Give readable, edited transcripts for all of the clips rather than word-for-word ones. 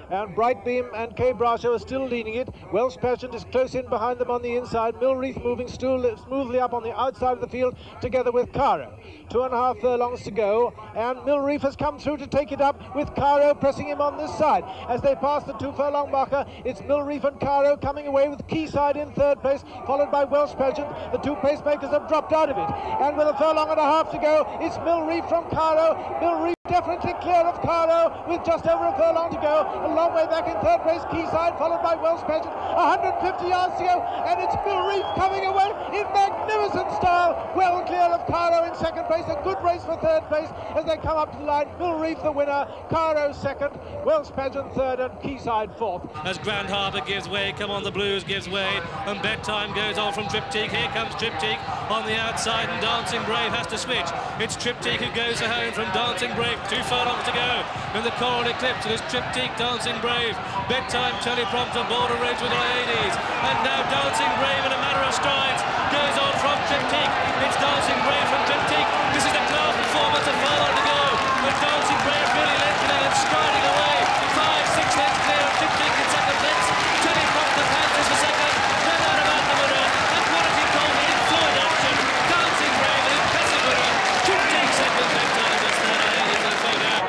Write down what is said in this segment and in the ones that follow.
and Brightbeam and K. Brasher are still leading it. Welsh Pageant is close in behind them on the inside. Reef moving smoothly up on the outside of the field together with Caro. 2.5 furlongs to go, and Reef has come through to take it up with Caro pressing him on this side. As they pass the 2 furlong marker, it's Reef and Caro coming away with Quayside in third place, followed by Welsh Pageant. The 2 pacemakers have dropped out of it, and with 1.5 furlongs to go, it's Reef from Caro. Reef definitely clear of Caro with just over 1 furlong to go. A long way back in third place, Quayside, followed by Welsh Pageant. 150 yards to go, and it's Reef coming away in magnificent style. Well clear of Caro in second place. A good race for third place as they come up to the line. Reef the winner, Caro second, Welsh Pageant third, and Quayside fourth. As Grand Harbour gives way, Come On the Blues gives way, and Bedtime goes on from Triptyque. Here comes Triptyque on the outside, and Dancing Brave has to switch. It's Triptyque who goes home from Dancing Brave. 2 furlongs to go in the Coral-Eclipse. It is Triptyque, Dancing Brave, Bedtime, Teleprompter, Border Range with the ladies, and now Dancing Brave in a matter of strides goes on from Triptyque. It's Dancing Brave from Triptyque. This is a class performance, a furlong to go, and Dancing Brave really lengthening and striding away. 5-6 lengths clear of Triptyque in second place. Teleprompter Panthers for second. No doubt about the winner. And Quality Gold in fluid action. Dancing Brave, an impressive winner. Triptyque second, Bedtime is third.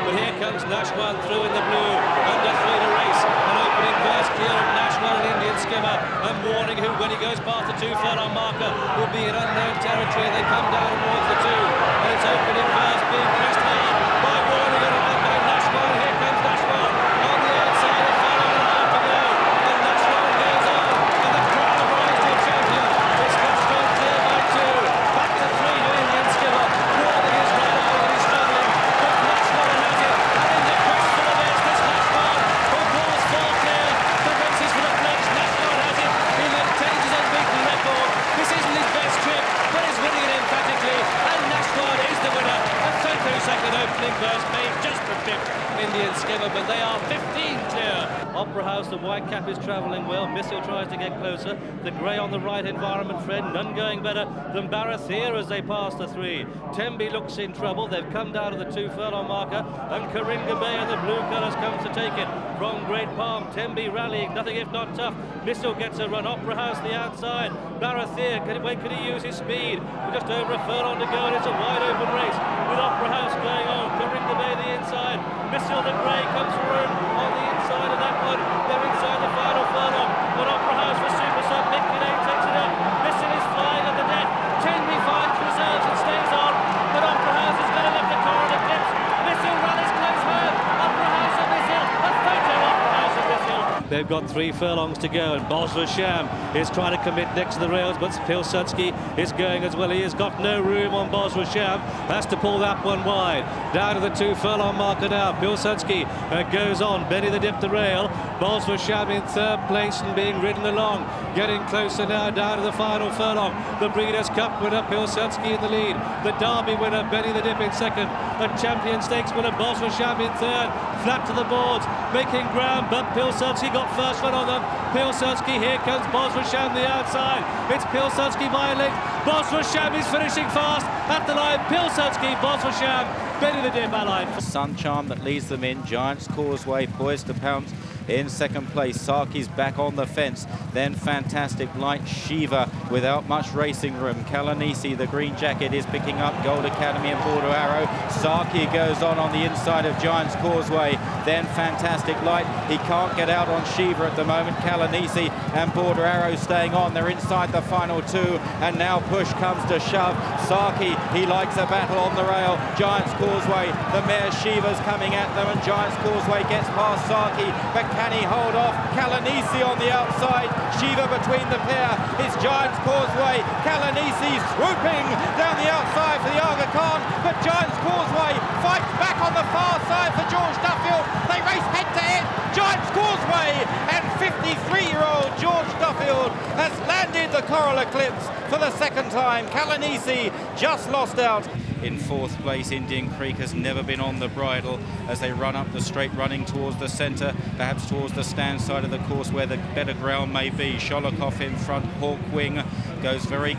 But here comes Nashwan through in the blue, under 3 to race. An opening burst clear of Nashwan, an Indian skimmer, and Warning, who when he goes past the 2 furlong marker will be in unknown territory. They come down towards the 2, and it's opening burst being pressed hard by Warning and around by Nashwan. Here comes Nashwan on the outside, a furlong and a half to go, and Nashwan goes on, and the crowd rise to a champion. It's Nashwan clear by 2, back to 3 to Indian skimmer. Warning is right out and he's struggling, but Nashwan has it, and in the quest for the best is Nashwan, who pulls 4 clear. The race is for the flex. Nashwan has it. He maintains his unbeaten record. This isn't his best trip, but he's winning it emphatically, and Nashwan is the winner. A femtosecond opening burst made just for 5th Indian skimmer, but they are 15 clear. Opera House, the white cap is travelling well. Missile tries to get closer. The grey on the right, Environment Friend, none going better than Barathea as they pass the 3. Tembe looks in trouble. They've come down to the 2 furlong marker, and Coringa Bay and the blue colours comes to take it from Great Palm. Tembe rallying, nothing if not tough. Missile gets a run. Opera House the outside. Barathea, can he use his speed? With just over 1 furlong to go, and it's a wide open race with Opera House going on. Coringa Bay the inside. Missile the grey comes through on the inside of that one. They're inside the final furlong, but Opera House for Super Sub. Mick Kinane takes it up. Missile is flying at the death. Tembe finds reserves and stays on, but Opera House is going to lift the Coral-Eclipse. Missile rallies close home. Opera House and Missile. A photo of Opera House and Missile. They've got 3 furlongs to go, and Bosworsham is trying to commit next to the rails, but Pilsudski is going as well. He has got no room on Bosworsham. Has to pull that one wide. Down to the 2 furlong marker now. Pilsudski goes on. Benny the Dip the rail. Bosworsham in third place and being ridden along. Getting closer now down to the final furlong. The Breeders' Cup winner, Pilsudski in the lead. The Derby winner, Benny the Dip in second. The Champion Stakes winner, Bosworsham in third. Flat to the boards, making ground, but Pilsudski got first one on them. Pilsudski, here comes Bosworsham the outside. It's Pilsudski by a length. Bosworsham is finishing fast at the line. Pilsudski, Bosworsham, Benny the Dip allied. Suncharm that leads them in. Giants Causeway poised to pounce in second place. Saki's back on the fence. Then Fantastic Light, Shiva without much racing room. Kalanisi, the green jacket, is picking up Gold Academy and Border Arrow. Saki goes on the inside of Giants Causeway. Then Fantastic Light. He can't get out on Shiva at the moment. Kalanisi and Border Arrow staying on. They're inside the final 2, and now push comes to shove. Saki, he likes a battle on the rail. Giants Causeway, the mare Shiva's coming at them, and Giants Causeway gets past Saki, but can he hold off? Kalanisi on the outside. Shiva between the pair. It's Giants Causeway. Kalanisi swooping down the outside for the Aga Khan, but Giants Causeway fights back on the far side for George Duffield. They race head to head. Giants Causeway, and 53-year-old George Duffield has landed the Coral Eclipse for the 2nd time. Kalanisi just lost out. In fourth place, Indian Creek has never been on the bridle as they run up the straight, running towards the centre, perhaps towards the stand side of the course where the better ground may be. Sholokov in front, Hawk Wing goes very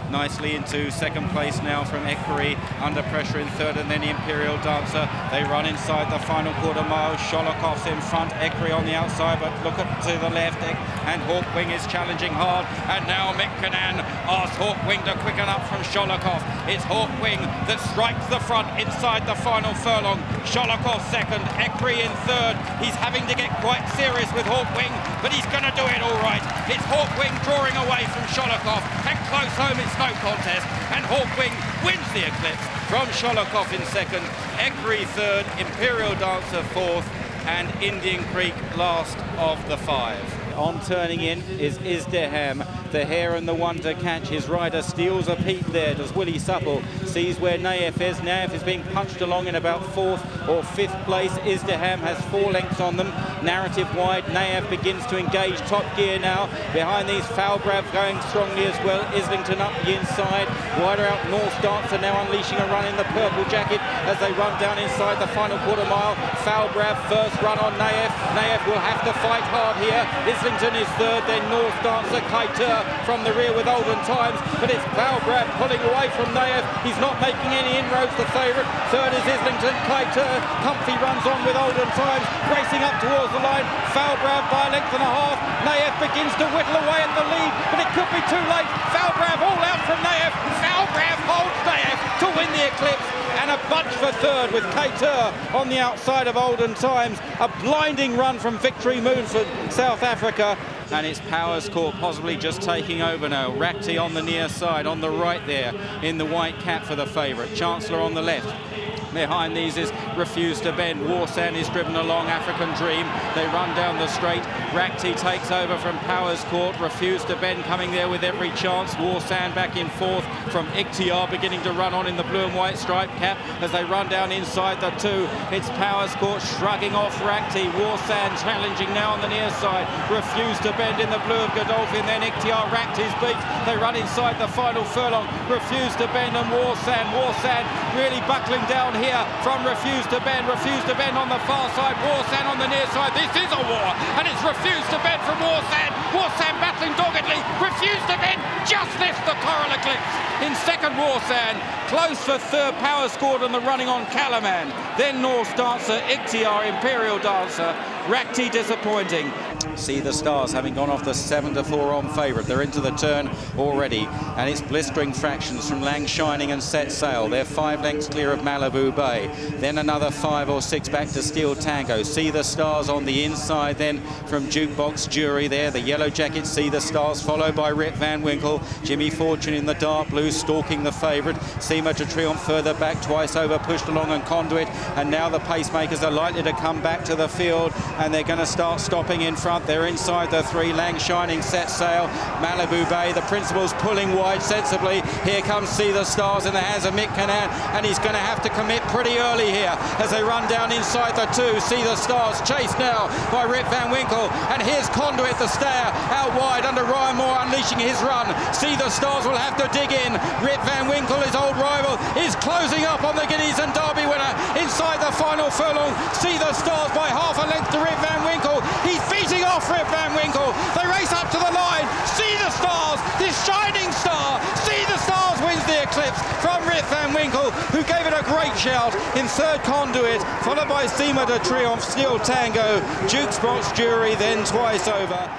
nicely into second place now from Equerry, under pressure in third, and then the Imperial Dancer. They run inside the final quarter mile. Sholokov's in front, Equerry on the outside, but look up to the left, and Hawk Wing is challenging hard, and now Mick Cannan asks Hawk Wing to quicken up from Sholokov. It's Hawk Wing that strikes the front inside the final furlong. Sholokov second, Equerry in third. He's having to get quite serious with Hawk Wing, but he's going to do it all right. It's Hawk Wing drawing away from Sholokov, and close home it's no contest, and Hawk Wing wins the Eclipse from Sholokov in second, Equerry third, Imperial Dancer fourth, and Indian Creek last of the five. On turning in is Izdiham, the hare and the one to catch. His rider steals a peep there. Does Willie Supple, sees where Naif is. Naif is being punched along in about fourth or fifth place. Izdiham has 4 lengths on them. Narrative wide. Naif begins to engage top gear now. Behind these, Falbrav going strongly as well. Islington up the inside. Wider out, North Dancer now unleashing a run in the purple jacket as they run down inside the final quarter mile. Falbrav first run on Naif. Naif will have to fight hard here. Islington is third, then North Dancer, Kaitur from the rear with Olden Times, but it's Falbrav pulling away from Naif. He's not making any inroads, the favourite. Third is Islington, Kaitur. Comfy runs on with Olden Times, racing up towards the line. Falbrav by a length and a half. Naif begins to whittle away at the lead, but it could be too late. Falbrav all out from Naif. Falbrav holds Naif to win the Eclipse, and a bunch for third with Kaitur on the outside of Olden Times. A blinding run from Victory Moon for South Africa. And it's Powers Court possibly just taking over now. Rakti on the near side, on the right there in the white cap for the favourite. Chancellor on the left. Behind these is Refuse to Bend. Warsan is driven along, African Dream. They run down the straight. Rakti takes over from Powers Court. Refuse to Bend coming there with every chance. Warsan back in fourth from Ikhtiar, beginning to run on in the blue and white stripe cap as they run down inside the two. It's Powers Court shrugging off Rakti. Warsan challenging now on the near side. Refuse to Bend in the blue of Godolphin, then Ikhtiar. Rakti's beat. They run inside the final furlong. Refuse to Bend and Warsan. Warsan really buckling down here from Refuse to Bend. Refuse to Bend on the far side. Warsan on the near side. This is a war, and it's Refuse to Bend from Warsan. Warsan battling doggedly. Refuse to Bend just left the Coral-Eclipse. In second, Warsan. Close for third, Power Scored on the running on Calaman. Then North Dancer, Ikhtiar, Imperial Dancer. Rakti disappointing. See the Stars having gone off the 7-4 on favourite. They're into the turn already, and it's blistering fractions from Lang Shining and Set Sail. They're 5 lengths clear of Malibu Bay. Then another 5 or 6 back to Steel Tango. See the Stars on the inside then from Jukebox Jury there. The yellow jacket, See the Stars, followed by Rip Van Winkle. Jimmy Fortune in the dark blue stalking the favourite. Seema to Triumph further back, twice over, pushed along and Conduit. And now the pacemakers are likely to come back to the field, and they're going to start stopping in front. They're inside the 3, Lang Shining, Set Sail, Malibu Bay. The principal's pulling wide sensibly. Here comes See the Stars in the hands of Mick Cannan, and he's going to have to commit pretty early here as they run down inside the 2. See the Stars chased now by Rip Van Winkle, and here's Conduit the stayer out wide under Ryan Moore unleashing his run. See the Stars will have to dig in. Rip Van Winkle, his old rival, is closing up on the Guineas and Derby winner inside the final furlong. See the Stars by half a length to Rip Van Winkle. He's beating off Rip Van Winkle. They race up to the line. See the Stars, this shining star. See the Stars wins the Eclipse from Rip Van Winkle, who gave it a great shout. In third, Conduit, followed by Seema de Triomphe, Steel Tango, Jukebox Jury, then Twice Over.